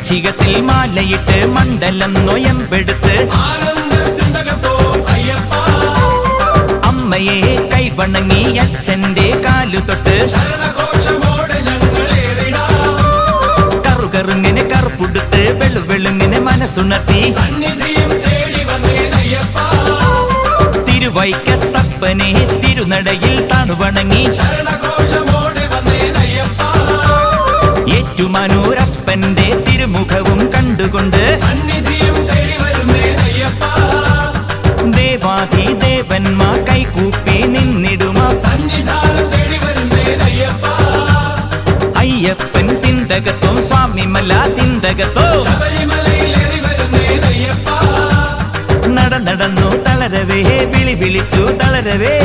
വൃശ്ചികത്തിൽ മാലയിട്ട് മണ്ഡലം നൊയമ്പെടുത്ത് അമ്മയെ കൈവണങ്ങി അച്ഛന്റെ കാലു തൊട്ട് കറുകറുങ്ങിനെ കറുപ്പുടുത്ത് വെളുവെളുങ്ങിനെ മനസ്സുണർത്തി തിരുവൈക്കത്തപ്പനെ തിരുനടയിൽ താണുവണങ്ങി ഏറ്റുമാനൂരപ്പന്റെ തിരുമുഖവും കണ്ടുകൊണ്ട് ദേവാധിദേവന്മാർ കൈകൂപ്പി നിന്നിടുമാ അയ്യപ്പൻ തിന്തകത്തോ സ്വാമിമല തിന്തകത്തോ നടന്നു തളരവേ വിളി വിളിച്ചു തളരവേ